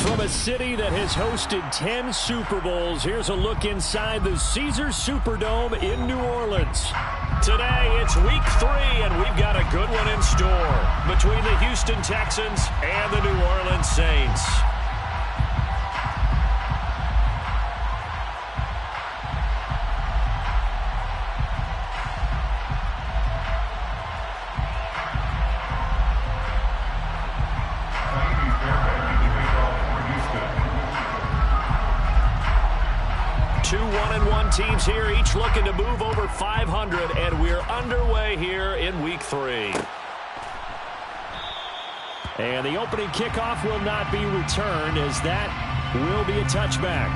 From a city that has hosted 10 Super Bowls, here's a look inside the Caesars Superdome in New Orleans. Today, it's week 3, and we've got a good one in store between the Houston Texans and the New Orleans Saints. Two 1-1 teams here, each looking to move over 500, and we're underway here in week 3. And the opening kickoff will not be returned, as that will be a touchback.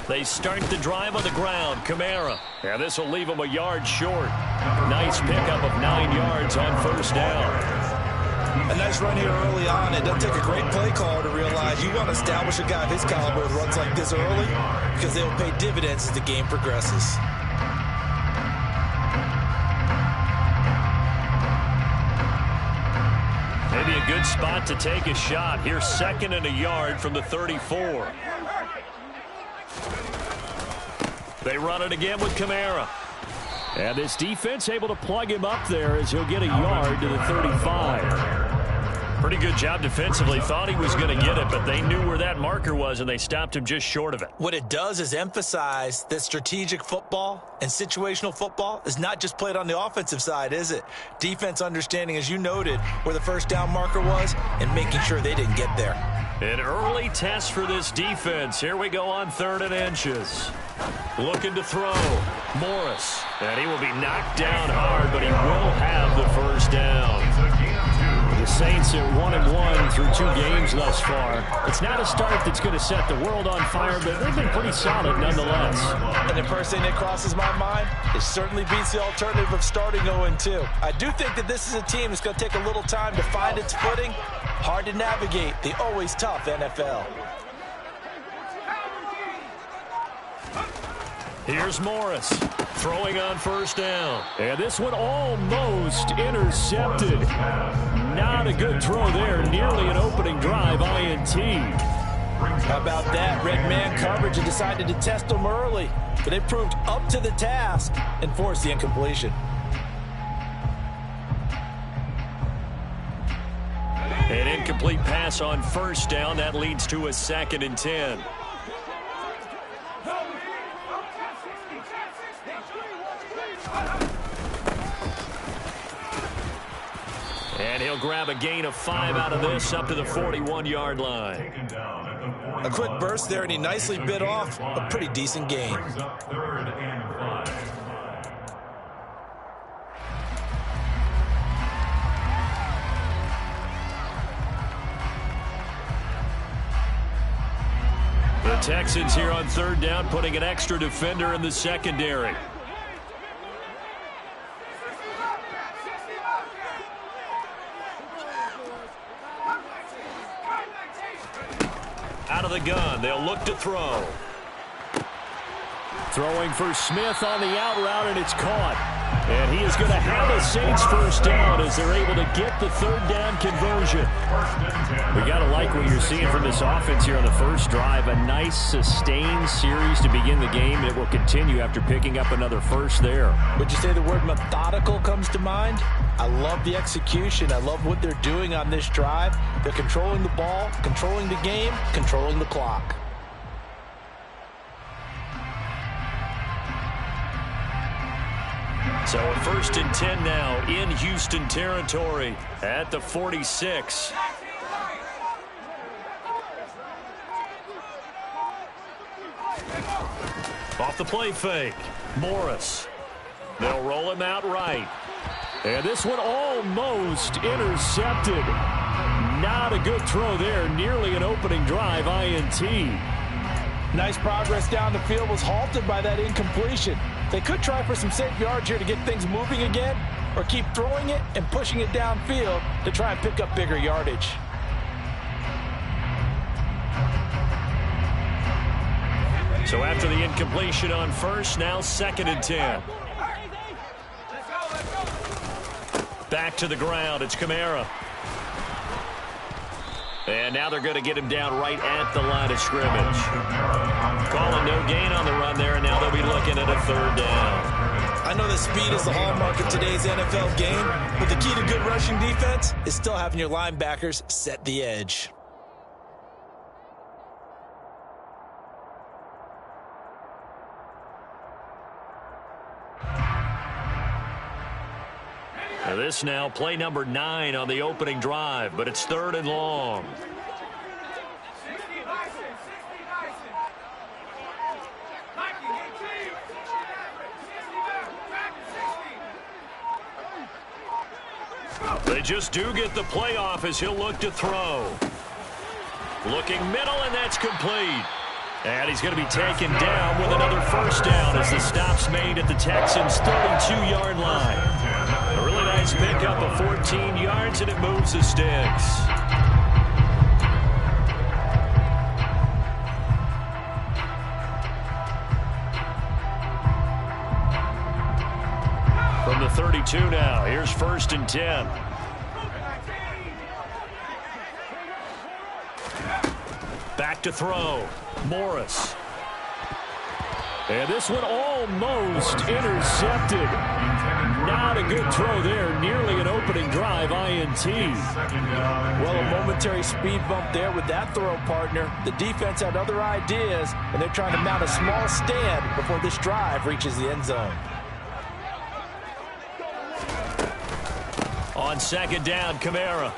They start the drive on the ground. Kamara. Yeah, this will leave him a yard short. Nice pickup of 9 yards on first down. A nice run here early on. It doesn't take a great play caller to realize you want to establish a guy of his caliber with runs like this early, because they will pay dividends as the game progresses. Maybe a good spot to take a shot. Here's 2nd and a yard from the 34. They run it again with Kamara. And this defense able to plug him up there as he'll get a yard to the 35. Pretty good job defensively. Thought he was going to get it, but they knew where that marker was, and they stopped him just short of it. What it does is emphasize that strategic football and situational football is not just played on the offensive side, is it? Defense understanding, as you noted, where the first down marker was and making sure they didn't get there. An early test for this defense. Here we go on 3rd and inches. Looking to throw. Morris. And he will be knocked down hard, but he will have the first down. The Saints are 1-1 through 2 games thus far. It's not a start that's going to set the world on fire, but they've been pretty solid nonetheless. And the first thing that crosses my mind, it certainly beats the alternative of starting 0-2. I do think that this is a team that's going to take a little time to find its footing. Hard to navigate the always tough NFL. Here's Morris throwing on first down. And this one almost intercepted. Not a good throw there. Nearly an opening drive INT. How about that? Red man coverage and decided to test them early. But they proved up to the task and forced the incompletion. An incomplete pass on first down. That leads to a 2nd and 10. And he'll grab a gain of 5 out of this up to the 41-yard line. A quick burst there, and he nicely bit off a pretty decent gain. The Texans here on 3rd down, putting an extra defender in the secondary. Out of the gun, they'll look to throw. Throwing for Smith on the out route, and it's caught. And he is going to have a Saints first down as they're able to get the 3rd down conversion. We got to like what you're seeing from this offense here on the first drive. A nice sustained series to begin the game, and it will continue after picking up another first there. Would you say the word methodical comes to mind? I love the execution. I love what they're doing on this drive. They're controlling the ball, controlling the game, controlling the clock. So a 1st and 10 now in Houston territory at the 46. Off the play fake. Morris. They'll roll him out right. And this one almost intercepted. Not a good throw there. Nearly an opening drive INT. Nice progress down the field was halted by that incompletion. They could try for some safe yards here to get things moving again, or keep throwing it and pushing it downfield to try and pick up bigger yardage. So after the incompletion on first, now 2nd and 10. Back to the ground. It's Kamara. And now they're going to get him down right at the line of scrimmage. Calling no gain on the run there, and now they'll be looking at a 3rd down. I know that speed is the hallmark of today's NFL game, but the key to good rushing defense is still having your linebackers set the edge. Now this now play number 9 on the opening drive, but it's 3rd and long. They just do get the playoff as he'll look to throw. Looking middle, and that's complete. And he's going to be taken down with another 1st down as the stop's made at the Texans' 32-yard line. A really nice pickup of 14 yards, and it moves the sticks. From the 32 now, here's 1st and 10. Back to throw. Morris. And this one almost intercepted. Not a good throw there. Nearly an opening drive INT. Well, a momentary speed bump there with that throw, partner. The defense had other ideas, and they're trying to mount a small stand before this drive reaches the end zone. On 2nd down, Kamara.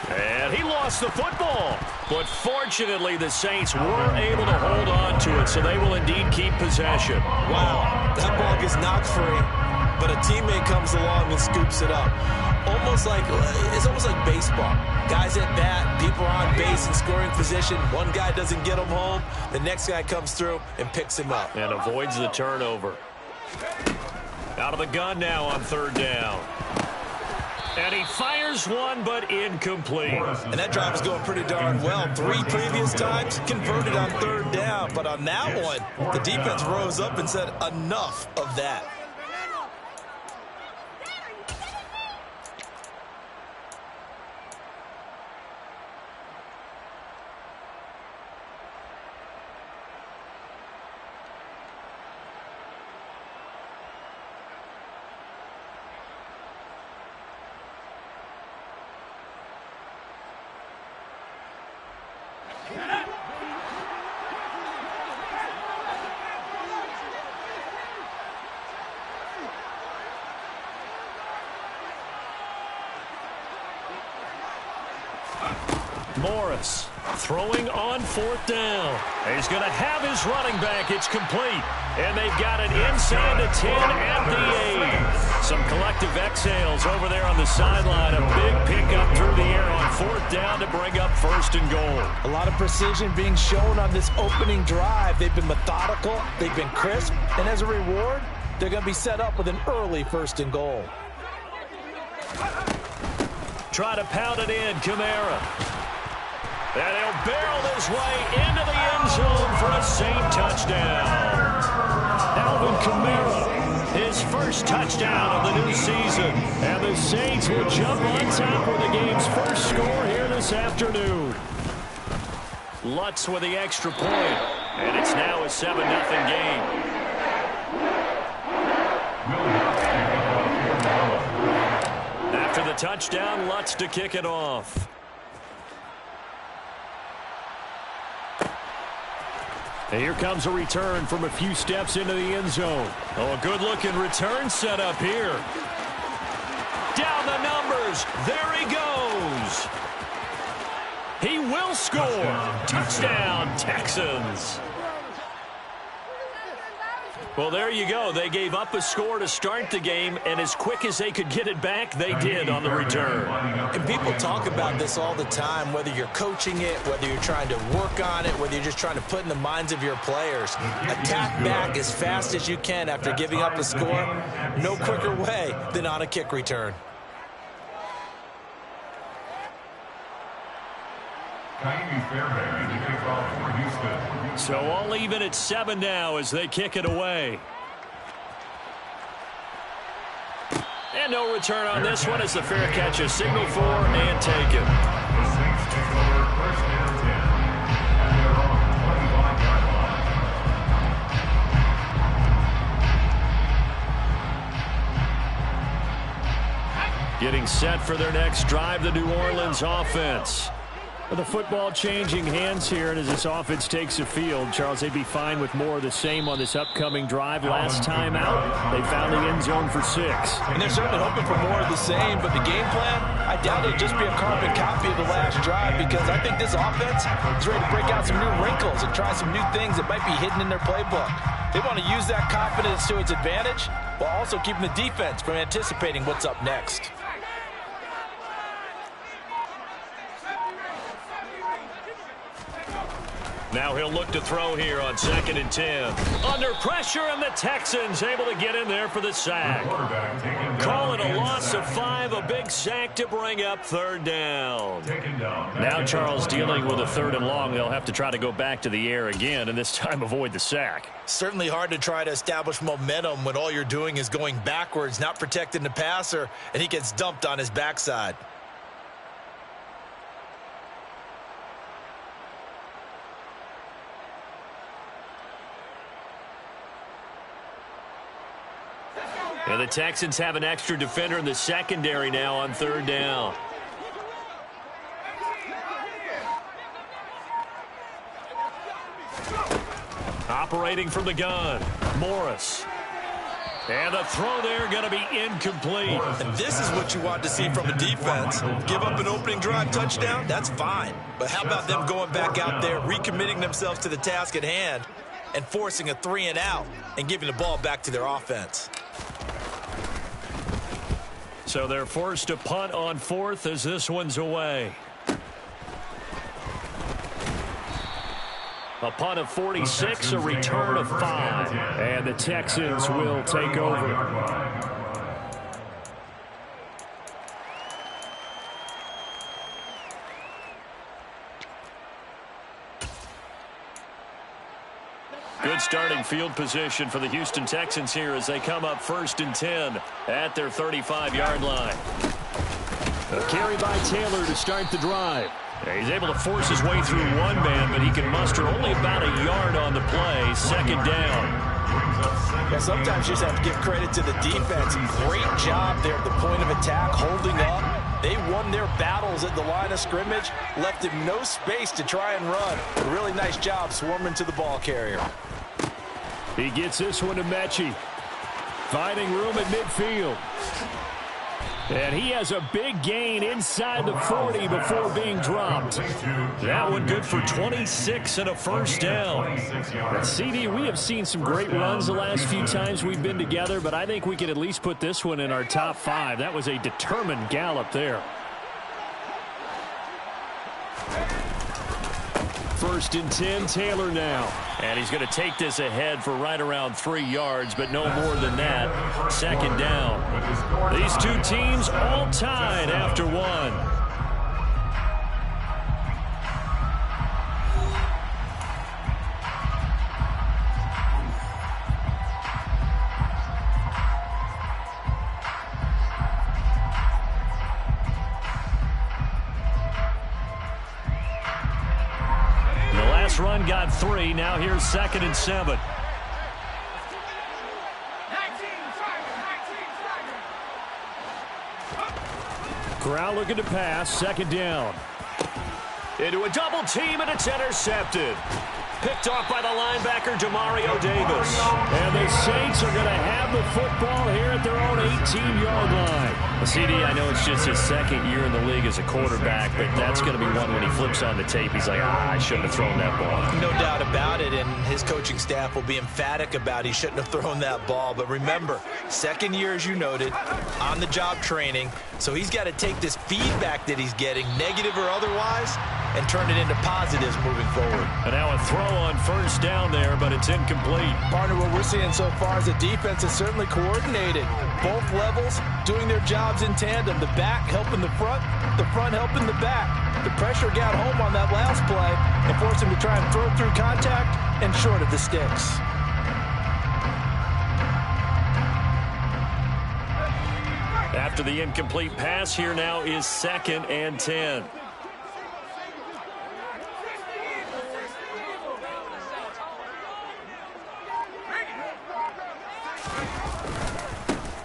And he lost the football. But fortunately, the Saints were able to hold on to it, so they will indeed keep possession. Wow, that ball gets knocked free, but a teammate comes along and scoops it up. It's almost like baseball. Guys at bat, people are on base in scoring position. One guy doesn't get him home. The next guy comes through and picks him up. And avoids the turnover. Out of the gun now on 3rd down. And he fires one, but incomplete. And that drive is going pretty darn well. 3 previous times converted on 3rd down. But on that one, the defense rose up and said, enough of that. Morris throwing on 4th down. He's going to have his running back. It's complete. And they've got it inside the 10 at the 8. Some collective exhales over there on the sideline. A big pickup through the air on 4th down to bring up 1st and goal. A lot of precision being shown on this opening drive. They've been methodical. They've been crisp. And as a reward, they're going to be set up with an early 1st and goal. Try to pound it in, Kamara. And he'll barrel his way into the end zone for a Saint touchdown. Alvin Kamara, his 1st touchdown of the new season. And the Saints will jump on top with the game's 1st score here this afternoon. Lutz with the extra point. And it's now a 7-0 game. After the touchdown, Lutz to kick it off. And here comes a return from a few steps into the end zone. Oh, a good-looking return set up here. Down the numbers. There he goes. He will score. Touchdown, Texans. Well, there you go. They gave up a score to start the game, and as quick as they could get it back, they did on the return. And people talk about this all the time, whether you're coaching it, whether you're trying to work on it, whether you're just trying to put in the minds of your players. Attack back as fast as you can after giving up a score. No quicker way than on a kick return. So all even at 7 now as they kick it away. And no return on this one as the fair catch is signaled for and taken. Getting set for their next drive, the New Orleans offense. The football changing hands here, and as this offense takes the field, Charles, they'd be fine with more of the same on this upcoming drive. Last time out, they found the end zone for 6. And they're certainly hoping for more of the same, but the game plan, I doubt it'll just be a carbon copy of the last drive, because I think this offense is ready to break out some new wrinkles and try some new things that might be hidden in their playbook. They want to use that confidence to its advantage, while also keeping the defense from anticipating what's up next. Now he'll look to throw here on 2nd and 10. Under pressure, and the Texans able to get in there for the sack. Call it a loss of 5, a big sack to bring up 3rd down. Now Charles dealing with a 3rd and long. They'll have to try to go back to the air again, and this time avoid the sack. Certainly hard to try to establish momentum when all you're doing is going backwards, not protecting the passer, and he gets dumped on his backside. And the Texans have an extra defender in the secondary now on 3rd down. Operating from the gun, Morris. And the throw there going to be incomplete. And this is what you want to see from a defense. Give up an opening drive touchdown, that's fine. But how about them going back out there, recommitting themselves to the task at hand, and forcing a 3 and out and giving the ball back to their offense. So they're forced to punt on 4th as this one's away. A punt of 46, a return of 5. And the Texans will take over. Good starting field position for the Houston Texans here as they come up 1st and 10 at their 35-yard line. A carry by Taylor to start the drive. He's able to force his way through one man, but he can muster only about a yard on the play. 2nd down. Yeah, sometimes you just have to give credit to the defense. Great job there at the point of attack, holding up. They won their battles at the line of scrimmage, left him no space to try and run. A really nice job swarming to the ball carrier. He gets this one to Mechie. Finding room at midfield. And he has a big gain inside the 40 before being dropped. That one good for 26 and a 1st down. CD, we have seen some great runs the last few times we've been together, but I think we can at least put this one in our top 5. That was a determined gallop there. 1st and 10, Taylor now. And he's going to take this ahead for right around 3 yards, but no more than that. 2nd down. These two teams all tied after 1. Run got 3. Now here's 2nd and 7. Corral looking to pass. 2nd down. Into a double team, and it's intercepted. Picked off by the linebacker, Demario Davis. And the Saints are going to have the football here at their own 18-yard line. Well, CD, I know it's just his second year in the league as a quarterback, but that's going to be one when he flips on the tape. He's like, I shouldn't have thrown that ball. No doubt about it, and his coaching staff will be emphatic about he shouldn't have thrown that ball. But remember, second year, as you noted, on-the-job training, so he's got to take this feedback that he's getting, negative or otherwise, and turn it into positives moving forward. And now a throw on first down there, but it's incomplete. Partner, what we're seeing so far is the defense is certainly coordinated. Both levels doing their jobs in tandem. The back helping the front helping the back. The pressure got home on that last play and forced him to try and throw through contact and short of the sticks. After the incomplete pass, here now is 2nd and 10.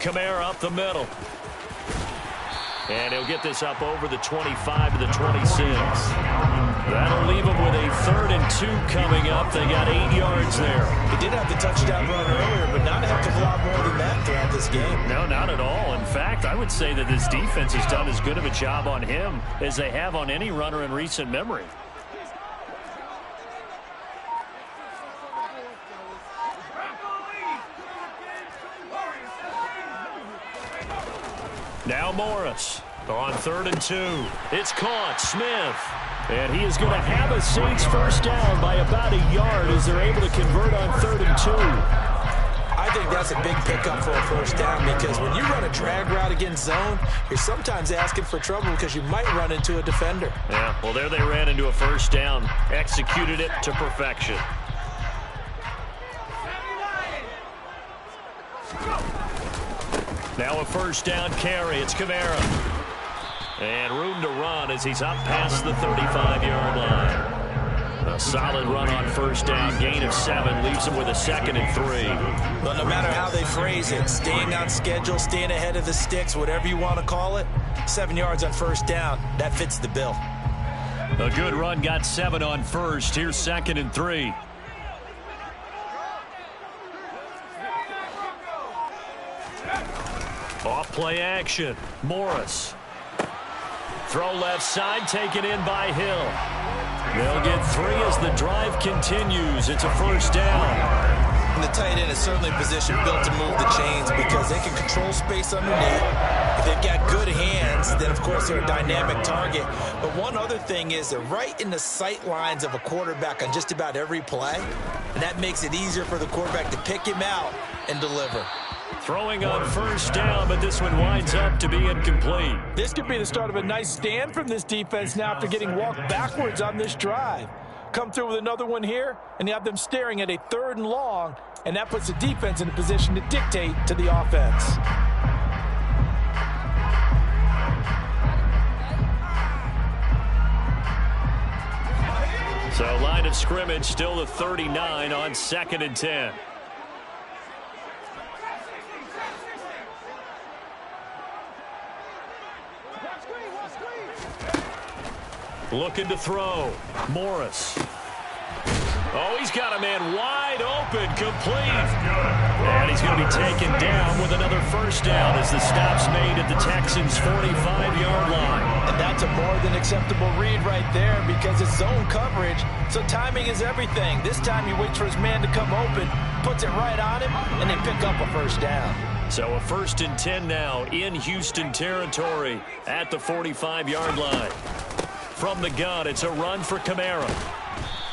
Kamara up the middle. And he'll get this up over the 25 to the 26. That'll leave him with a 3rd and 2 coming up. They got 8 yards there. He did have the touchdown run earlier, but not a heck of a lot more than that throughout this game. No, not at all. In fact, I would say that this defense has done as good of a job on him as they have on any runner in recent memory. Now Morris on 3rd and 2. It's caught. Smith. And he is going to have a Saints first down by about a yard as they're able to convert on 3rd and 2. I think that's a big pickup for a first down because when you run a drag route against zone, you're sometimes asking for trouble because you might run into a defender. Yeah, well, there they ran into a first down. Executed it to perfection. Now a first down carry. It's Kamara. And room to run as he's up past the 35-yard line. A solid run on first down. Gain of 7 leaves him with a 2nd and 3. But no matter how they phrase it, staying on schedule, staying ahead of the sticks, whatever you want to call it, 7 yards on first down, that fits the bill. A good run got 7 on first. Here's 2nd and 3. Off play action. Morris. Throw left side, taken in by Hill. They'll get 3 as the drive continues. It's a first down. And the tight end is certainly a position built to move the chains because they can control space underneath. If they've got good hands, then of course they're a dynamic target. But one other thing is they're right in the sight lines of a quarterback on just about every play. And that makes it easier for the quarterback to pick him out and deliver. Throwing on first down, but this one winds up to be incomplete. This could be the start of a nice stand from this defense now after getting walked backwards on this drive. Come through with another one here, and you have them staring at a 3rd and long, and that puts the defense in a position to dictate to the offense. So line of scrimmage still the 39 on 2nd and 10. Looking to throw. Morris. Oh, he's got a man wide open, complete. And he's going to be taken down with another first down as the stop's made at the Texans' 45-yard line. And that's a more than acceptable read right there because it's zone coverage, so timing is everything. This time he waits for his man to come open, puts it right on him, and they pick up a first down. So a 1st and 10 now in Houston territory at the 45-yard line. From the gun, it's a run for Kamara.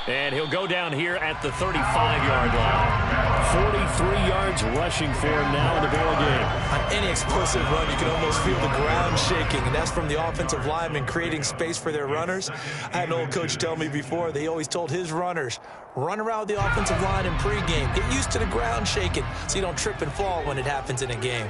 And he'll go down here at the 35-yard line. 43 yards rushing for him now in the ball game. On any explosive run, you can almost feel the ground shaking, and that's from the offensive linemen creating space for their runners. I had an old coach tell me before, they always told his runners, run around with the offensive line in pregame. Get used to the ground shaking so you don't trip and fall when it happens in a game.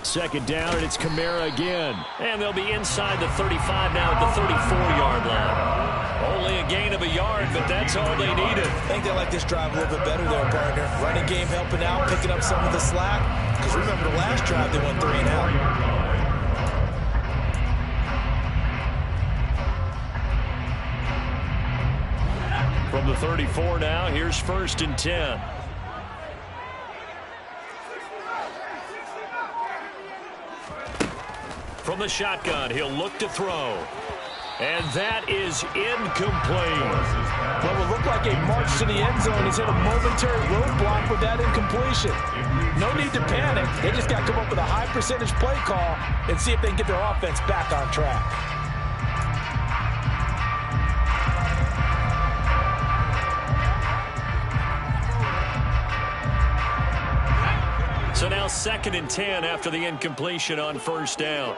2nd down, and it's Kamara again. And they'll be inside the 35 now at the 34-yard line. Only a gain of a yard, but that's all they needed. I think they like this drive a little bit better there, partner. Running game helping out, picking up some of the slack. Because remember the last drive, they went 3 and out. the 34 now. Here's 1st and 10. From the shotgun, he'll look to throw. And that is incomplete. What will look like a march to the end zone has hit a momentary roadblock with that incompletion. No need to panic. They just got to come up with a high percentage play call and see if they can get their offense back on track. So now 2nd and 10 after the incompletion on 1st down.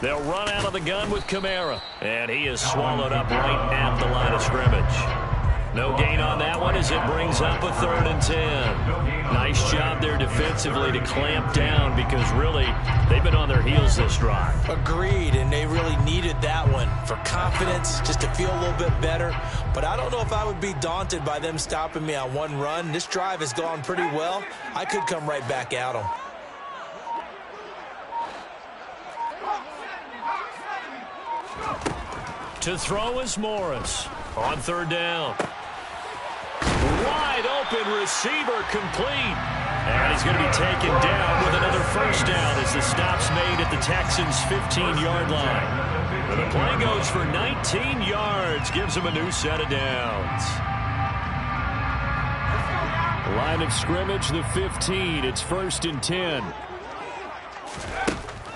They'll run out of the gun with Kamara. And he is swallowed up right at the line of scrimmage. No gain on that one as it brings up a 3rd and 10. Nice job there defensively to clamp down because really they've been on their heels this drive. Agreed, and they really needed that one for confidence, just to feel a little bit better. But I don't know if I would be daunted by them stopping me on one run. This drive has gone pretty well. I could come right back at them. To throw is Morris on 3rd down. Wide open receiver complete. And he's going to be taken down with another 1st down as the stop's made at the Texans' 15-yard line. But the play goes for 19 yards, gives him a new set of downs. Line of scrimmage, the 15. It's 1st and 10.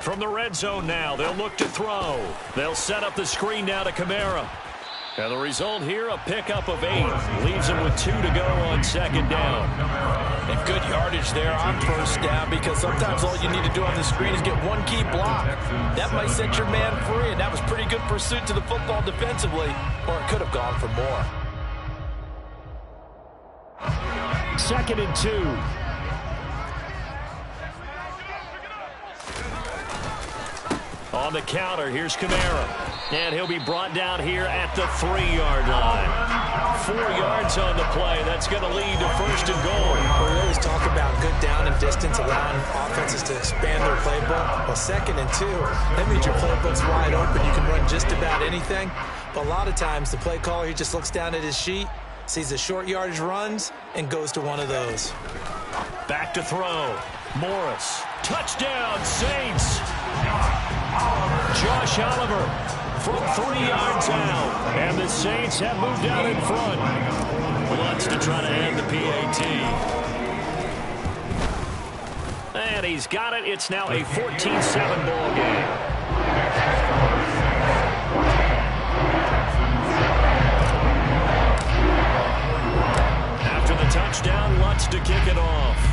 From the red zone now, they'll look to throw. They'll set up the screen now to Kamara. And the result here, a pickup of 8. Leaves him with 2 to go on 2nd down. And good yardage there on 1st down because sometimes all you need to do on the screen is get one key block. That might set your man free, and that was pretty good pursuit to the football defensively, or it could have gone for more. 2nd and 2. On the counter, here's Kamara. And he'll be brought down here at the 3-yard line. 4 yards on the play. That's going to lead to 1st and goal. We always talk about good down and distance, allowing offenses to expand their playbook. Well, 2nd and 2, that means your playbook's wide open. You can run just about anything. But a lot of times, the play caller, he just looks down at his sheet, sees the short yardage runs, and goes to one of those. Back to throw. Morris. Touchdown, Saints. Josh Oliver from 3 yards out. And the Saints have moved out in front. Wants to try to end the PAT. And he's got it. It's now a 14-7 ball game. After the touchdown, Lutz to kick it off.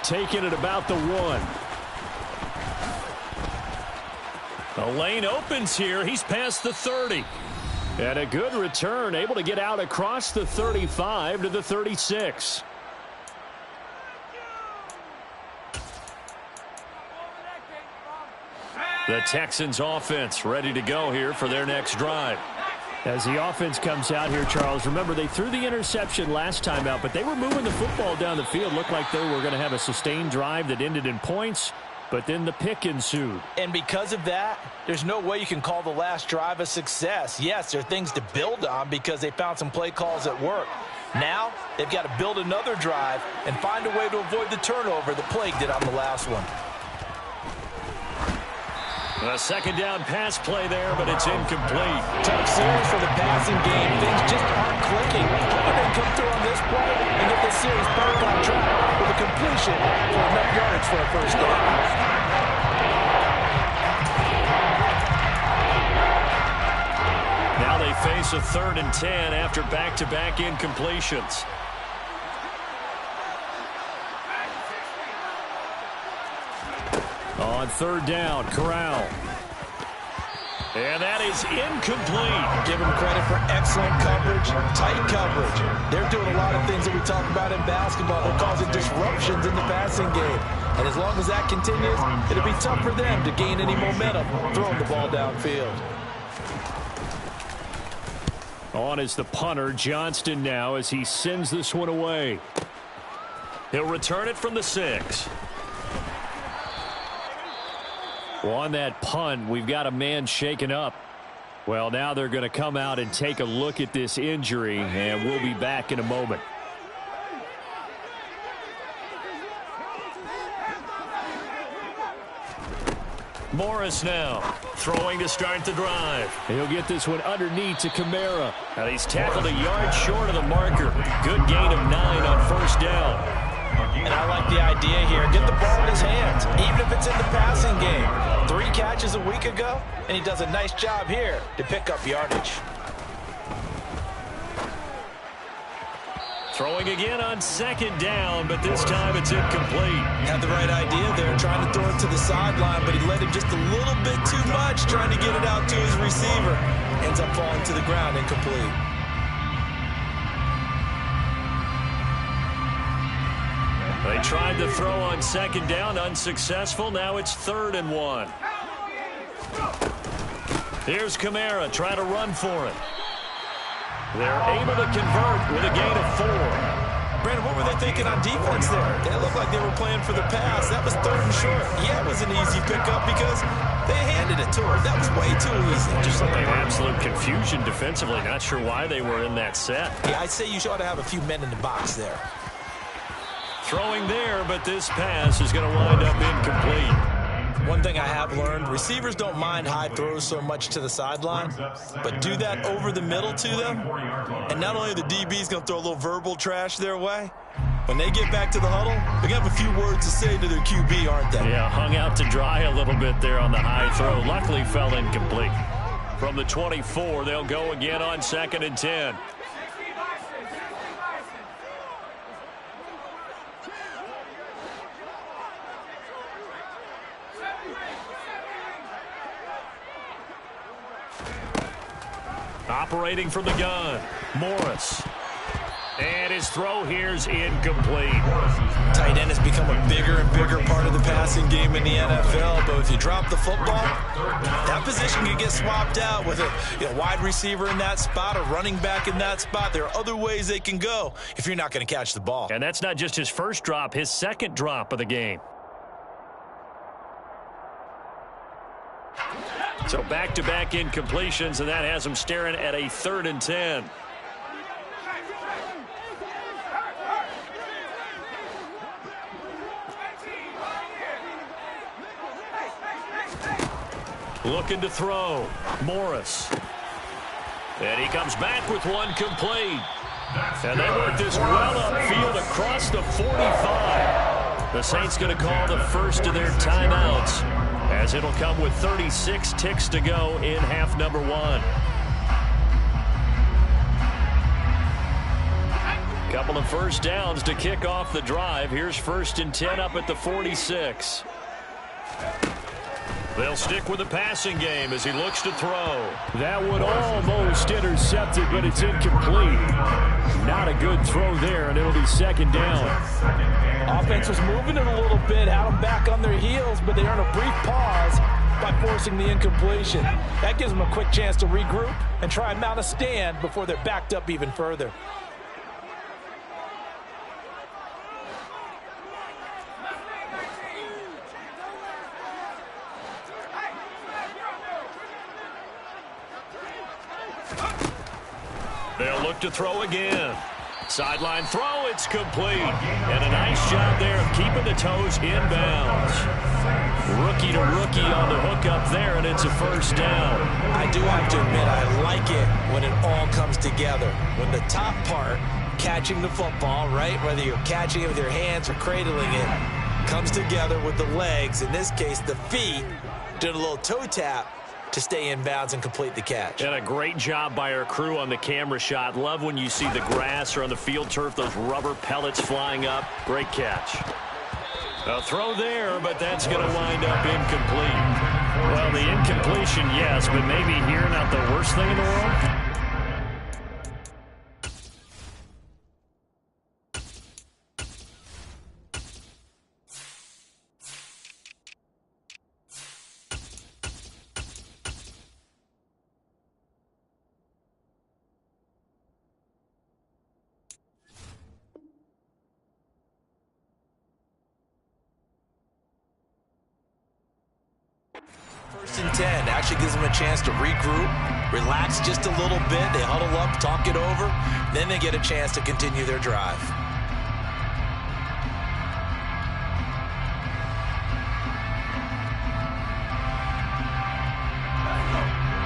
Taking it about the 1. The lane opens here. He's past the 30. And a good return, able to get out across the 35 to the 36. The Texans offense ready to go here for their next drive. As the offense comes out here, Charles, remember they threw the interception last time out, but they were moving the football down the field. Looked like they were going to have a sustained drive that ended in points, but then the pick ensued. And because of that, there's no way you can call the last drive a success. Yes, there are things to build on because they found some play calls that work. Now, they've got to build another drive and find a way to avoid the turnover the plague did on the last one. A 2nd down pass play there, but it's incomplete. Tough series for the passing game. Things just aren't clicking. Hoping they come through on this play and get this series back on track with a completion for enough yards for a 1st down. Now they face a 3rd and 10 after back-to-back incompletions. On 3rd down, Corral. And that is incomplete. Give them credit for excellent coverage, tight coverage. They're doing a lot of things that we talk about in basketball. They're causing disruptions in the passing game. And as long as that continues, it'll be tough for them to gain any momentum throwing the ball downfield. On is the punter, Johnston, now as he sends this one away. He'll return it from the 6. Well, on that punt, we've got a man shaken up. Well, now they're going to come out and take a look at this injury, and we'll be back in a moment. Morris now throwing to start the drive. He'll get this one underneath to Kamara. And he's tackled a yard short of the marker. Good gain of 9 on first down. And I like the idea here. Get the ball in his hands, even if it's in the passing game. 3 catches a week ago, and he does a nice job here to pick up yardage. Throwing again on second down, but this time it's incomplete. Had the right idea there, trying to throw it to the sideline, but he let him just a little bit too much, trying to get it out to his receiver. Ends up falling to the ground, incomplete. They tried to throw on second down, unsuccessful. Now it's 3rd and 1. Here's Kamara, try to run for it. They're able to convert with a gain of 4. Brandon, what were they thinking on defense there? They looked like they were playing for the pass. That was 3rd and short. Yeah, it was an easy pickup because they handed it to him. That was way too easy. Just like absolute confusion defensively. Not sure why they were in that set. Yeah, I'd say you ought to have a few men in the box there. Throwing there, but this pass is going to wind up incomplete. One thing I have learned, receivers don't mind high throws so much to the sideline, but do that over the middle to them, and not only are the DBs going to throw a little verbal trash their way, when they get back to the huddle, they're going to have a few words to say to their QB, aren't they? Yeah, hung out to dry a little bit there on the high throw. Luckily fell incomplete. From the 24, they'll go again on 2nd and 10. Operating from the gun, Morris. And his throw here's incomplete. Tight end has become a bigger and bigger part of the passing game in the NFL, but if you drop the football, that position can get swapped out with a wide receiver in that spot, a running back in that spot. There are other ways they can go if you're not going to catch the ball. And that's not just his first drop, his second drop of the game. So back-to-back incompletions, and that has him staring at a 3rd and 10. Looking to throw. Morris. And he comes back with one complete. And they work this well upfield across the 45. The Saints going to call the first of their timeouts, as it'll come with 36 ticks to go in half number 1. Couple of first downs to kick off the drive. Here's 1st and 10 up at the 46. They'll stick with the passing game as he looks to throw. That one almost intercepted, but it's incomplete. Not a good throw there, and it'll be 2nd down. Offense was moving it a little bit, had them back on their heels, but they earn a brief pause by forcing the incompletion. That gives them a quick chance to regroup and try and mount a stand before they're backed up even further. They'll look to throw again. Sideline throw, it's complete. And a nice job there of keeping the toes inbounds. Rookie to rookie on the hook up there, and it's a 1st down. I do have to admit, I like it when it all comes together. When the top part, catching the football, right, whether you're catching it with your hands or cradling it, comes together with the legs, in this case the feet, doing a little toe tap to stay in bounds and complete the catch. And a great job by our crew on the camera shot. Love when you see the grass or on the field turf, those rubber pellets flying up. Great catch. A throw there, but that's going to wind up incomplete. Well, the incompletion, yes, but maybe here not the worst thing in the world. and 10. Actually gives them a chance to regroup, relax just a little bit. They huddle up, talk it over. Then they get a chance to continue their drive.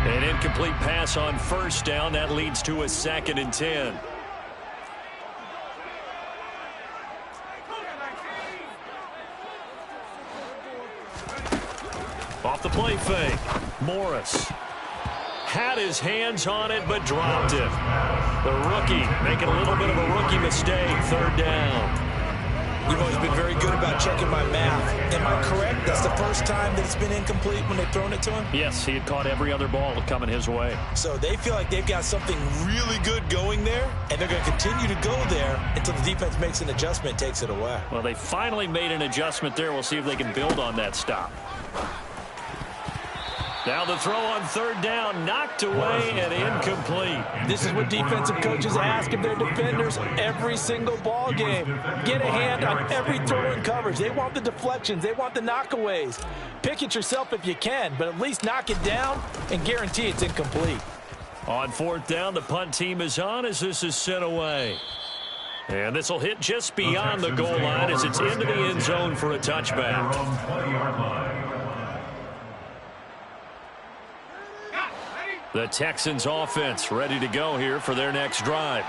An incomplete pass on first down. That leads to a 2nd and 10. Off the play fake. Morris had his hands on it but dropped it. The rookie making a little bit of a rookie mistake. 3rd down. You've always been very good about checking my math. Am I correct? That's the first time that it's been incomplete when they've thrown it to him? Yes, he had caught every other ball coming his way. So they feel like they've got something really good going there, and they're going to continue to go there until the defense makes an adjustment and takes it away. Well, they finally made an adjustment there. We'll see if they can build on that stop. Now the throw on 3rd down, knocked away and incomplete. This is what defensive coaches ask of their defenders every single ball game. Get a hand on every throw in coverage. They want the deflections. They want the knockaways. Pick it yourself if you can, but at least knock it down and guarantee it's incomplete. On 4th down, the punt team is on as this is sent away. And this will hit just beyond the goal line as it's into the end zone for a touchback. The Texans offense ready to go here for their next drive.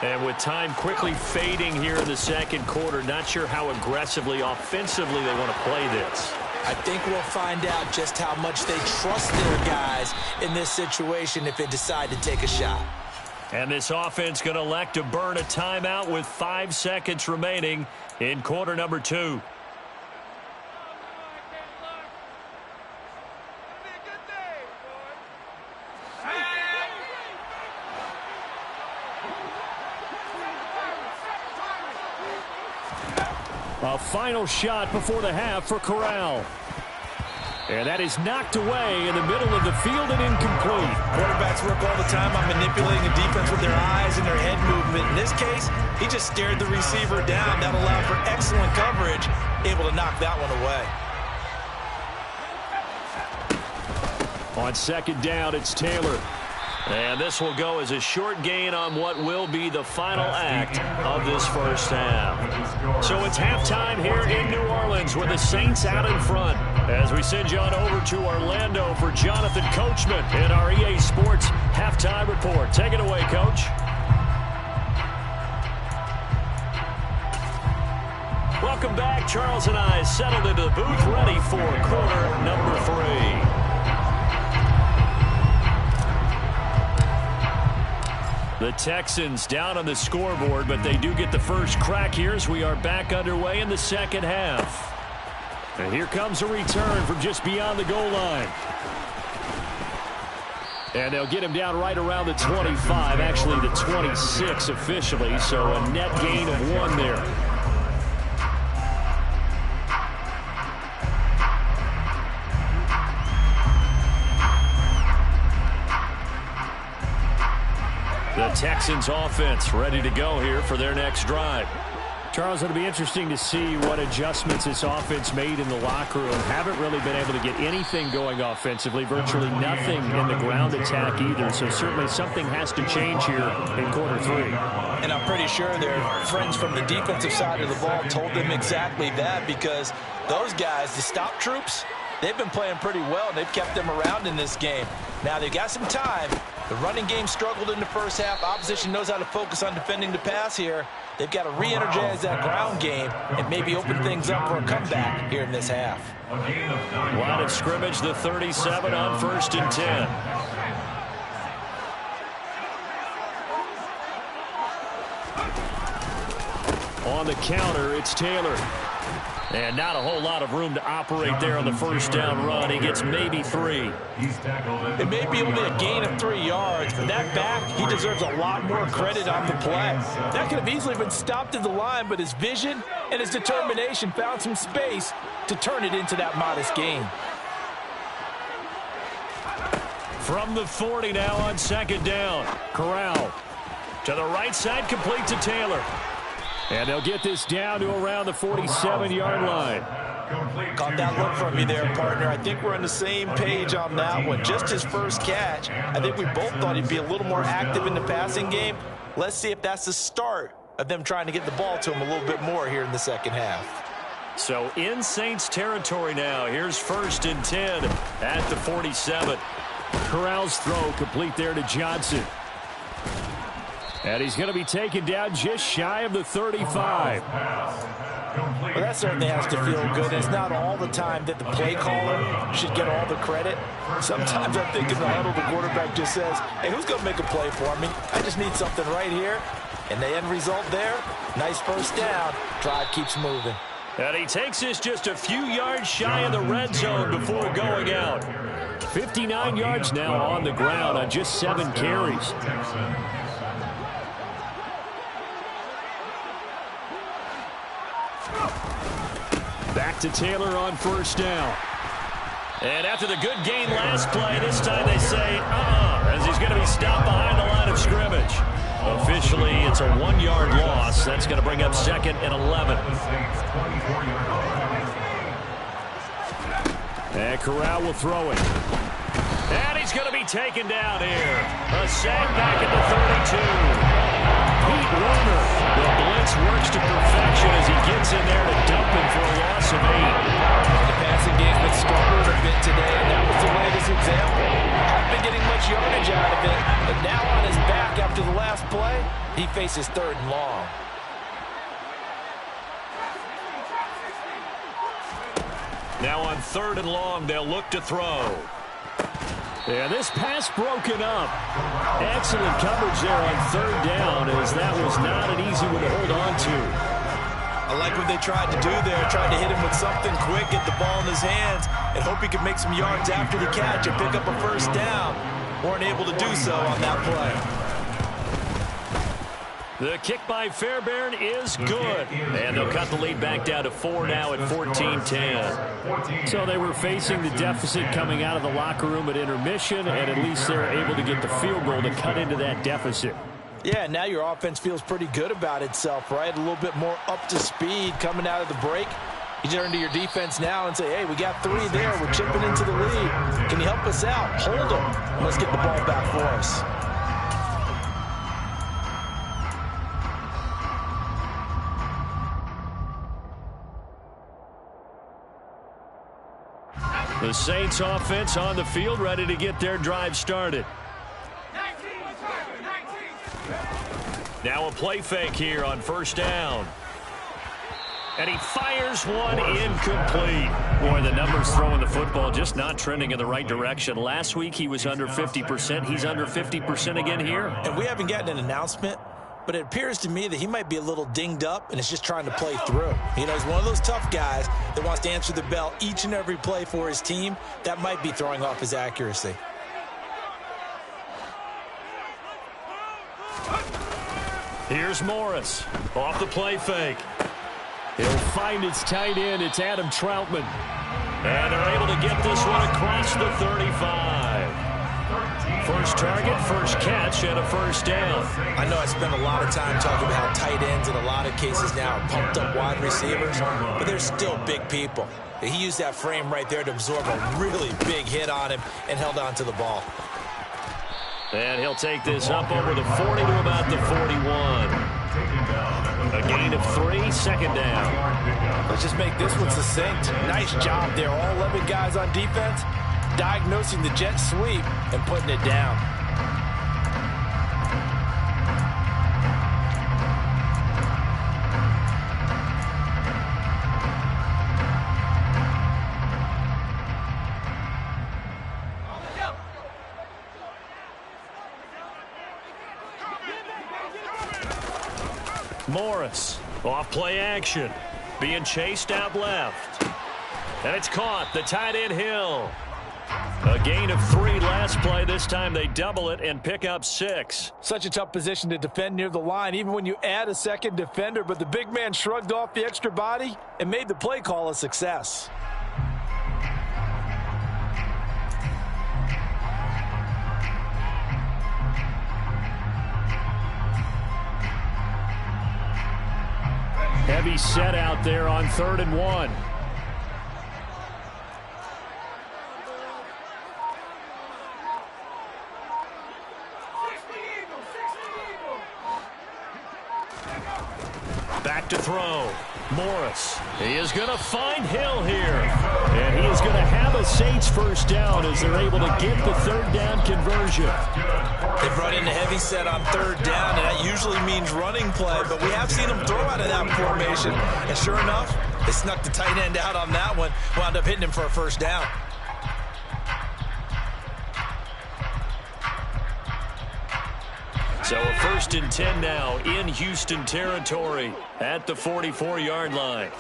And with time quickly fading here in the 2nd quarter, not sure how aggressively, offensively they want to play this. I think we'll find out just how much they trust their guys in this situation if they decide to take a shot. And this offense going to elect to burn a timeout with 5 seconds remaining in quarter number 2. A final shot before the half for Corral. And that is knocked away in the middle of the field and incomplete. Quarterbacks work all the time on manipulating a defense with their eyes and their head movement. In this case, he just stared the receiver down. That allowed for excellent coverage, able to knock that one away. On 2nd down, it's Taylor. And this will go as a short gain on what will be the final act of this first half. So it's halftime here in New Orleans with the Saints out in front. As we send you on over to Orlando for Jonathan Coachman in our EA Sports Halftime Report. Take it away, Coach. Welcome back. Charles and I settled into the booth ready for quarter number 3. The Texans down on the scoreboard, but they do get the first crack here as we are back underway in the 2nd half. And here comes a return from just beyond the goal line. And they'll get him down right around the 25, actually the 26 officially, so a net gain of 1 there. The Texans offense ready to go here for their next drive. Charles, it'll be interesting to see what adjustments this offense made in the locker room. Haven't really been able to get anything going offensively, virtually nothing in the ground attack either. So certainly something has to change here in quarter 3. And I'm pretty sure their friends from the defensive side of the ball told them exactly that, because those guys, the stop troops, they've been playing pretty well, and they've kept them around in this game. Now they've got some time. The running game struggled in the first half. Opposition knows how to focus on defending the pass here. They've got to re-energize that ground game and maybe open things up for a comeback here in this half. Line of scrimmage, the 37 on 1st and 10. On the counter, it's Taylor. And not a whole lot of room to operate there on the first down run. He gets maybe 3. It may be only a gain of 3 yards, but that back, he deserves a lot more credit on the play. That could have easily been stopped at the line, but his vision and his determination found some space to turn it into that modest gain. From the 40 now on 2nd down. Corral to the right side, complete to Taylor. And they'll get this down to around the 47-yard line. Caught that look from you there, partner. I think we're on the same page on that one. Just his first catch. I think we both thought he'd be a little more active in the passing game. Let's see if that's the start of them trying to get the ball to him a little bit more here in the second half. So in Saints territory now. Here's 1st and 10 at the 47. Corral's throw complete there to Johnson. And he's going to be taken down just shy of the 35. Well, that certainly has to feel good. It's not all the time that the play caller should get all the credit. Sometimes I think in the huddle, the quarterback just says, hey, who's going to make a play for me? I just need something right here. And the end result there, nice first down. Drive keeps moving. And he takes us just a few yards shy of the red zone before going out. 59 yards now on the ground on just 7 carries. Back to Taylor on 1st down. And after the good gain last play, this time they say, as he's going to be stopped behind the line of scrimmage. Officially, it's a 1-yard loss. That's going to bring up 2nd and 11. And Corral will throw it. And he's going to be taken down here. A sack back at the 32. Pete Werner. The blitz works to perfection as he gets in there to dump him for a loss of 8. The passing game's been struggled a bit today, and that was the latest example. Hasn't been getting much yardage out of it, but now on his back after the last play, he faces 3rd and long. Now on 3rd and long, they'll look to throw. Yeah, this pass broken up. Excellent coverage there on 3rd down, as that was not an easy one to hold on to. I like what they tried to do there, tried to hit him with something quick, get the ball in his hands, and hope he could make some yards after the catch and pick up a 1st down. Weren't able to do so on that play. The kick by Fairbairn is good. And they'll cut the lead back down to 4 now at 14-10. So they were facing the deficit coming out of the locker room at intermission, and at least they're able to get the field goal to cut into that deficit. Yeah, now your offense feels pretty good about itself, right? A little bit more up to speed coming out of the break. You turn to your defense now and say, hey, we got 3 there. We're chipping into the lead. Can you help us out? Hold them. Let's get the ball back for us. The Saints offense on the field, ready to get their drive started. Now a play fake here on 1st down. And he fires one incomplete. Boy, the numbers throwing the football just not trending in the right direction. Last week he was under 50%. He's under 50% again here. And we haven't gotten an announcement, but it appears to me that he might be a little dinged up and is just trying to play through. You know, he's one of those tough guys that wants to answer the bell each and every play for his team. That might be throwing off his accuracy. Here's Morris off the play fake. He'll find his tight end. It's Adam Troutman. And they're able to get this one across the 35. First target, first catch, and a 1st down. I know I spend a lot of time talking about how tight ends in a lot of cases now are pumped up wide receivers, but they're still big people. He used that frame right there to absorb a really big hit on him and held on to the ball. And he'll take this up over the 40 to about the 41. A gain of 3, 2nd down. Let's just make this one succinct. Nice job there. All 11 guys on defense diagnosing the jet sweep and putting it down. Morris, off play action, being chased out left. And it's caught, the tight end Hill. A gain of 3 last play. This time they double it and pick up 6. Such a tough position to defend near the line, even when you add a second defender, but the big man shrugged off the extra body and made the play call a success. Heavy set out there on 3rd and 1. Back to throw. Morris. He is going to find Hill here. And he is going to have a Saints first down as they're able to get the third down conversion. They brought in a heavy set on third down, and that usually means running play, but we have seen them throw out of that formation. And sure enough, they snuck the tight end out on that one, wound up hitting him for a first down. So a 1st and 10 now in Houston territory at the 44-yard line.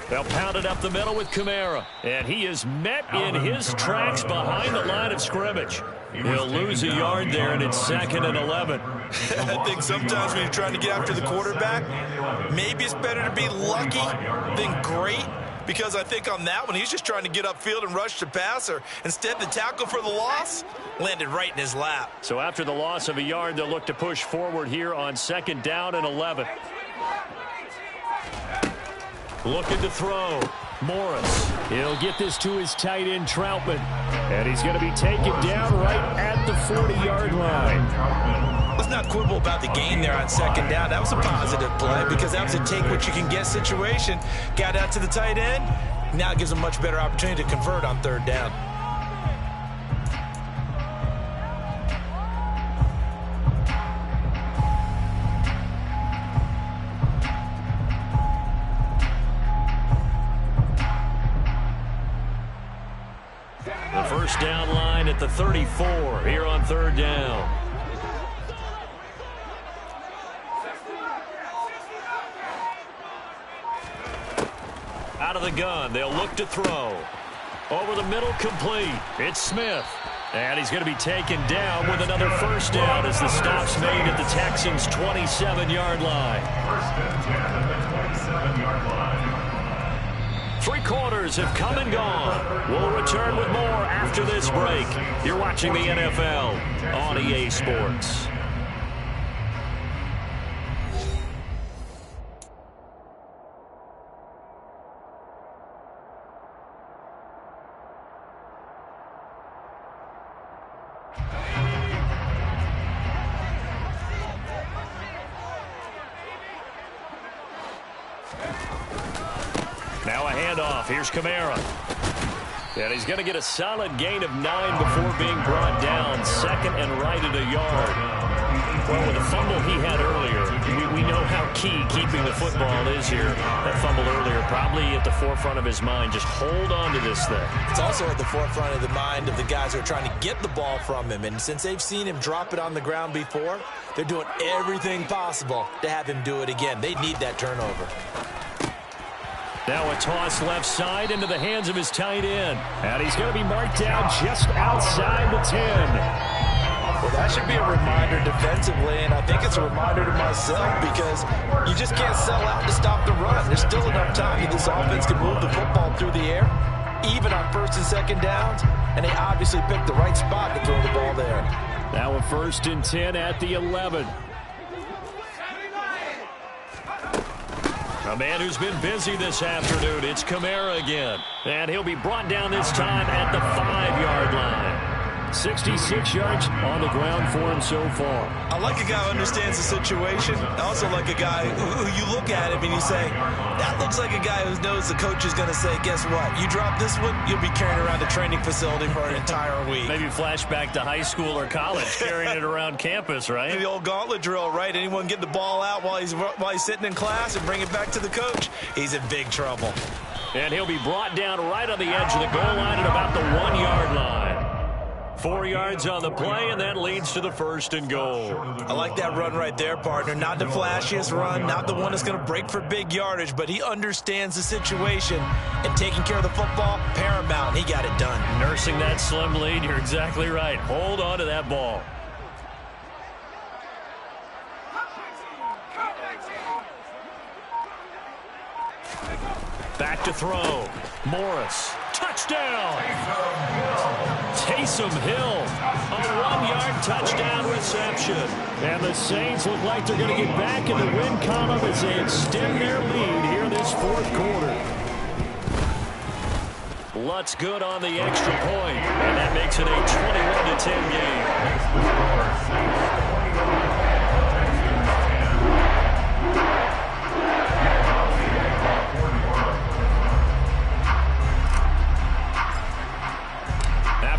They'll pound it up the middle with Kamara. And he is met in his tracks behind the line of scrimmage. He'll lose a yard there, and it's 2nd and 11. I think sometimes when you're trying to get after the quarterback, maybe it's better to be lucky than great. Because I think on that one, he's just trying to get upfield and rush the passer. Instead, the tackle for the loss landed right in his lap. So after the loss of a yard, they'll look to push forward here on 2nd down and 11. Looking to throw. Morris. He'll get this to his tight end, Troutman. And he's going to be taken down right at the 40-yard line. Let's not quibble about the gain there on 2nd down. That was a positive play because that was a take-what-you-can-get situation. Got out to the tight end. Now it gives him a much better opportunity to convert on 3rd down. The first down line at the 34 here on 3rd down. Out of the gun, they'll look to throw. Over the middle, complete. It's Smith. And he's going to be taken down with another first down as the stop's made at the Texans' 27-yard line. 3 quarters have come and gone. We'll return with more after this break. You're watching the NFL on EA Sports. Now a handoff. Here's Kamara. And he's going to get a solid gain of 9 before being brought down. 2nd and right at a yard. Well, with the fumble he had earlier, we know how key keeping the football is here. That fumble earlier probably at the forefront of his mind. Just hold on to this thing. It's also at the forefront of the mind of the guys who are trying to get the ball from him. And since they've seen him drop it on the ground before, they're doing everything possible to have him do it again. They need that turnover. Now a toss left side into the hands of his tight end. And he's going to be marked down just outside the 10. Well, that should be a reminder defensively, and I think it's a reminder to myself because you just can't sell out to stop the run. There's still enough time that this offense can move the football through the air, even on 1st and 2nd downs, and they obviously picked the right spot to throw the ball there. Now a 1st and 10 at the 11. A man who's been busy this afternoon. It's Kamara again. And he'll be brought down this time at the 5-yard line. 66 yards on the ground for him so far. I like a guy who understands the situation. I also like a guy who you look at him and you say, that looks like a guy who knows the coach is going to say, guess what? You drop this one, you'll be carrying around the training facility for an entire week. Maybe flashback to high school or college, carrying it around campus, right? The old gauntlet drill, right? Anyone get the ball out while he's sitting in class and bring it back to the coach, he's in big trouble. And he'll be brought down right on the edge of the goal line at about the 1-yard line. 4 yards on the play, and that leads to the 1st and goal. I like that run right there, partner. Not the flashiest run, not the one that's going to break for big yardage, but he understands the situation, and taking care of the football, paramount, and he got it done. Nursing that slim lead, you're exactly right. Hold on to that ball. Back to throw. Morris. Touchdown! Taysom Hill, a 1-yard touchdown reception. And the Saints look like they're going to get back in the win column as they extend their lead here this 4th quarter. Lutz good on the extra point, and that makes it a 21-10 game.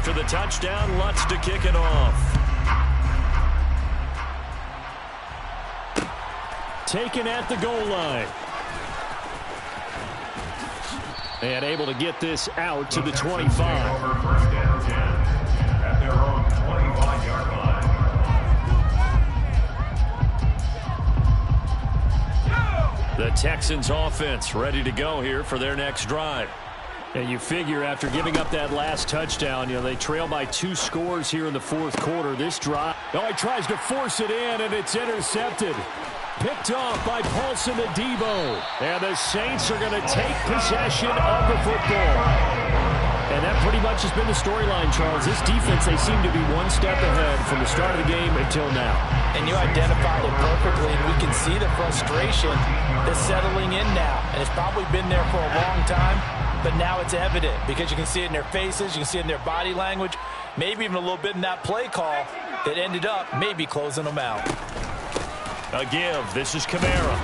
After the touchdown, Lutz to kick it off. Taken at the goal line. And able to get this out to the 25. First down 10 at their own 25-yard line. The Texans offense ready to go here for their next drive. And you figure after giving up that last touchdown, they trail by 2 scores here in the fourth quarter. This drive, he tries to force it in, and it's intercepted. Picked off by Paulson Adebo. And the Saints are going to take possession of the football. And that pretty much has been the storyline, Charles. This defense, they seem to be one step ahead from the start of the game until now. And you identified it perfectly, and we can see the frustration that's settling in now. And it's probably been there for a long time, but now it's evident because you can see it in their faces, you can see it in their body language, maybe even a little bit in that play call that ended up maybe closing them out. A give. This is Kamara.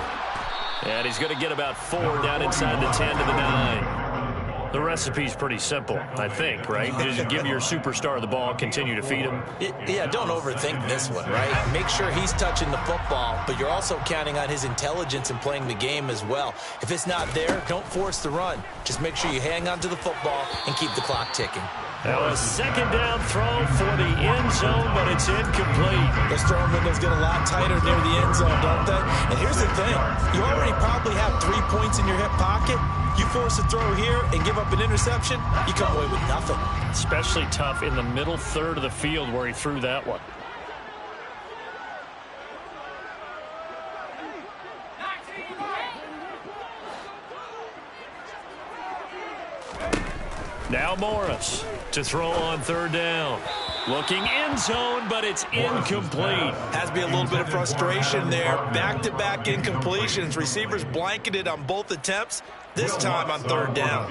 And he's going to get about 4 down inside the 10 to the 9. The recipe's pretty simple, I think, right? Just give your superstar the ball, continue to feed him. Yeah, don't overthink this one, right? Make sure he's touching the football, but you're also counting on his intelligence in playing the game as well. If it's not there, don't force the run. Just make sure you hang on to the football and keep the clock ticking. Now a second down throw for the end zone, but it's incomplete. Those throwing windows get a lot tighter near the end zone, don't they? And here's the thing. You already probably have 3 points in your hip pocket. You force a throw here and give up an interception, you come away with nothing. Especially tough in the middle third of the field where he threw that one. Now Morris to throw on third down. Looking end zone, but it's incomplete. Has to be a little bit of frustration there. Back-to-back incompletions. Receivers blanketed on both attempts, this time on third down.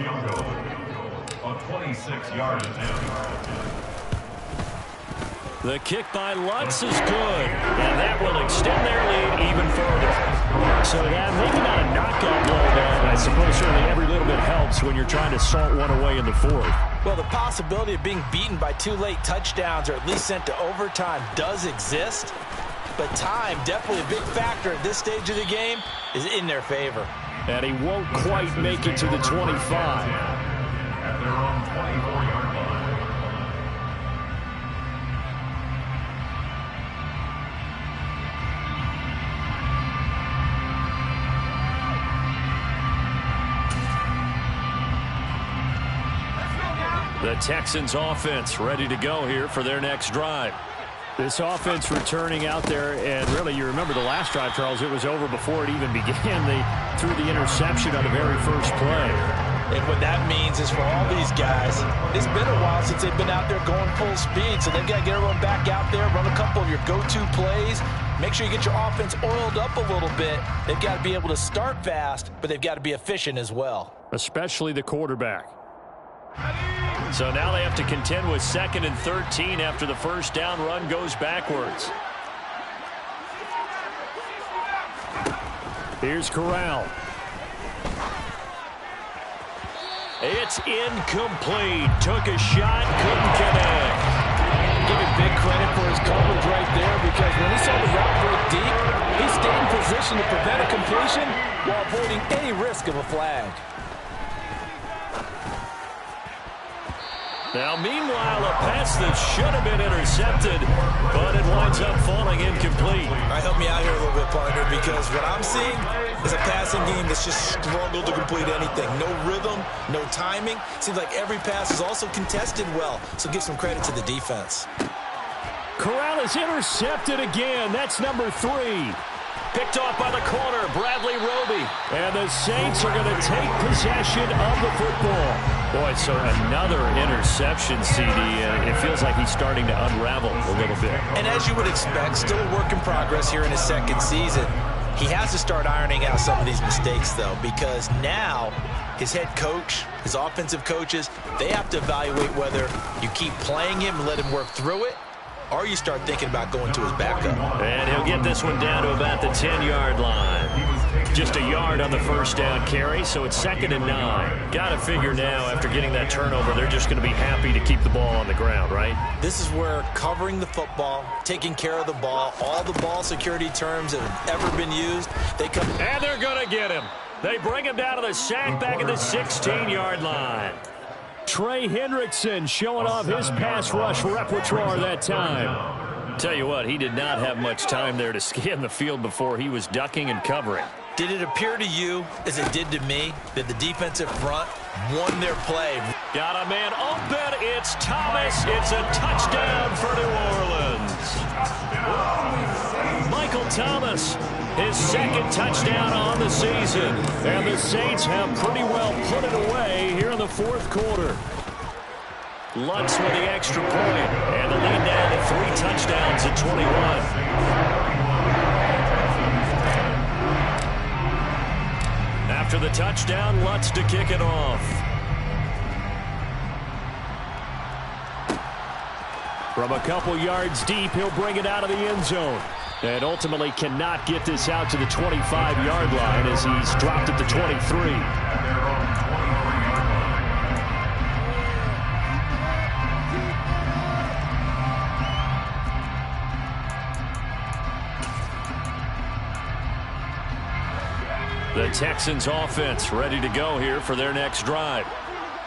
On 26-yard attempt. The kick by Lutz is good, and that will extend their lead even further. So, yeah, maybe not a knockout blow, but I suppose certainly every little bit helps when you're trying to salt one away in the fourth. Well, the possibility of being beaten by 2 late touchdowns or at least sent to overtime does exist, but time, definitely a big factor at this stage of the game, is in their favor. And he won't quite make it to the 25. At their own 24-yard line. The Texans offense ready to go here for their next drive. This offense returning out there, and really, you remember the last drive, Charles, it was over before it even began. They threw the interception on the very first play. And what that means is for all these guys, it's been a while since they've been out there going full speed, so they've got to get everyone back out there, run a couple of your go-to plays, make sure you get your offense oiled up a little bit. They've got to be able to start fast, but they've got to be efficient as well. Especially the quarterback. So now they have to contend with 2nd and 13 after the first down run goes backwards. Here's Corral. It's incomplete. Took a shot, couldn't connect. Give him big credit for his coverage right there because when he saw the route break deep, he stayed in position to prevent a completion while avoiding any risk of a flag. Now, meanwhile, a pass that should have been intercepted, but it winds up falling incomplete. All right, help me out here a little bit, partner, because what I'm seeing is a passing game that's just struggled to complete anything. No rhythm, no timing. Seems like every pass is also contested well, so give some credit to the defense. Corral is intercepted again. That's number 3. Picked off by the corner, Bradley Roby. And the Saints are going to take possession of the football. Boy, so another interception, CD. It feels like he's starting to unravel a little bit. And as you would expect, still a work in progress here in his 2nd season. He has to start ironing out some of these mistakes, though, because now his head coach, his offensive coaches, they have to evaluate whether you keep playing him and let him work through it, or you start thinking about going to his backup. And he'll get this one down to about the 10-yard line. Just a yard on the first down carry, so it's 2nd and 9. Got to figure now, after getting that turnover, they're just going to be happy to keep the ball on the ground, right? This is where covering the football, taking care of the ball, all the ball security terms that have ever been used, they come. And they're going to get him. They bring him down to the sack back at the 16-yard line. Trey Hendrickson showing off his pass rush repertoire that time. Tell you what, he did not have much time there to scan the field before he was ducking and covering. Did it appear to you, as it did to me, that the defensive front won their play? Got a man open. It's Thomas. It's a touchdown for New Orleans. Michael Thomas, his 2nd touchdown on the season. And the Saints have pretty well put it away here in the 4th quarter. Lutz with the extra point. And the lead now to 3 touchdowns at 21. After the touchdown, Lutz to kick it off. From a couple yards deep, he'll bring it out of the end zone. And ultimately cannot get this out to the 25-yard line as he's dropped at the 23. The Texans offense ready to go here for their next drive.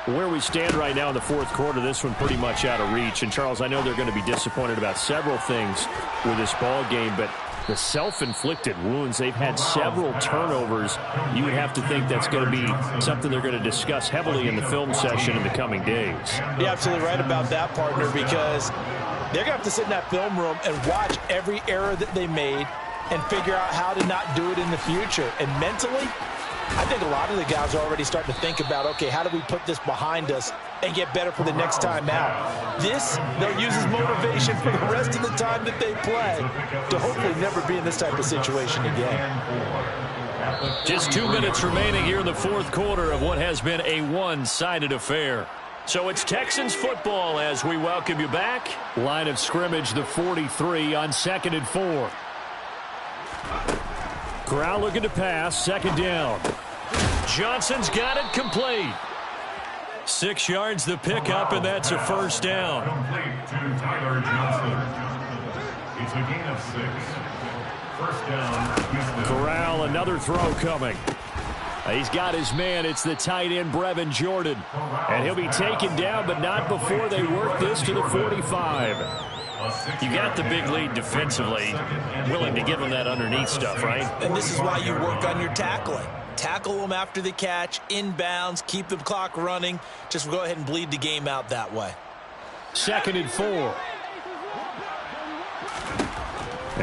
Where we stand right now in the 4th quarter, this one pretty much out of reach. And, Charles, I know they're going to be disappointed about several things with this ball game, but the self-inflicted wounds, they've had several turnovers. You would have to think that's going to be something they're going to discuss heavily in the film session in the coming days. You're absolutely right about that, partner, because they're going to have to sit in that film room and watch every error that they made and figure out how to not do it in the future. And mentally, I think a lot of the guys are already starting to think about, okay, how do we put this behind us and get better for the next time out? This, they'll use as motivation for the rest of the time that they play to hopefully never be in this type of situation again. Just 2 minutes remaining here in the 4th quarter of what has been a one-sided affair. So it's Texans football as we welcome you back. Line of scrimmage, the 43 on 2nd and 4. Corral looking to pass, 2nd down. Johnson's got it complete. 6 yards the pickup, and that's a first down. Complete to Tyler Johnson. It's a gain of 6. First down, Houston. Corral, another throw coming. He's got his man. It's the tight end, Brevin Jordan. And he'll be taken down, but not before they work this to the 45. You got the big lead defensively, willing to give him that underneath stuff, right? And this is why you work on your tackling. Tackle them after the catch, inbounds, keep the clock running. Just go ahead and bleed the game out that way. 2nd and 4.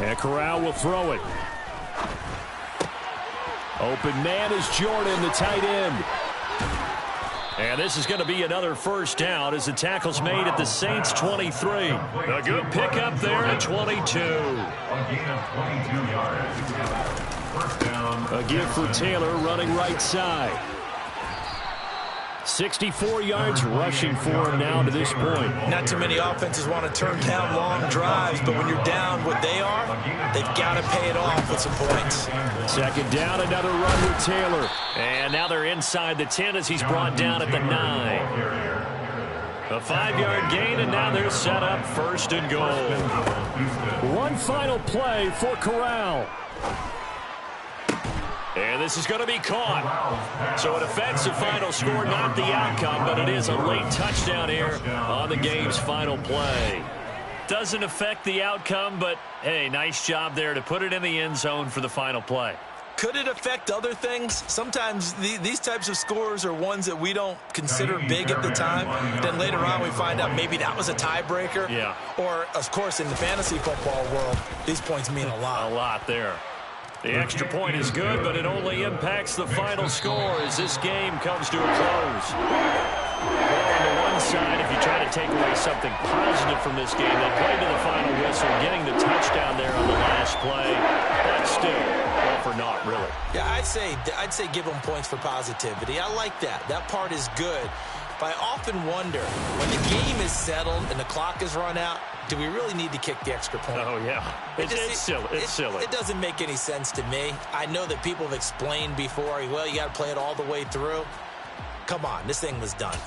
And Corral will throw it. Open man is Jordan, the tight end. And this is going to be another first down as the tackle's made at the Saints 23. A good pickup there at 22. A gain of 22 yards. First down. A give for Taylor running right side. 64 yards rushing for him now to this point. Not too many offenses want to turn down long drives, but when you're down what they are, they've got to pay it off with some points. 2nd down, another run with Taylor. And now they're inside the 10 as he's brought down at the 9. A 5-yard gain, and now they're set up 1st and goal. One final play for Corral. And this is going to be caught. So it affects the final score, not the outcome, but it is a late touchdown here on the game's final play. Doesn't affect the outcome, but, hey, nice job there to put it in the end zone for the final play. Could it affect other things? Sometimes these types of scores are ones that we don't consider big at the time. Then later on we find out maybe that was a tiebreaker. Yeah. Or, of course, in the fantasy football world, these points mean a lot. A lot there. The extra point is good, but it only impacts the final score as this game comes to a close. Well, on the one side, if you try to take away something positive from this game, they played to the final whistle, getting the touchdown there on the last play, but still, all for naught, really. Yeah, I'd say give them points for positivity. I like that. That part is good. But I often wonder, when the game is settled and the clock is run out, do we really need to kick the extra point? Oh, yeah. It's silly. It's silly. It doesn't make any sense to me. I know that people have explained before, well, you got to play it all the way through. Come on, this thing was done.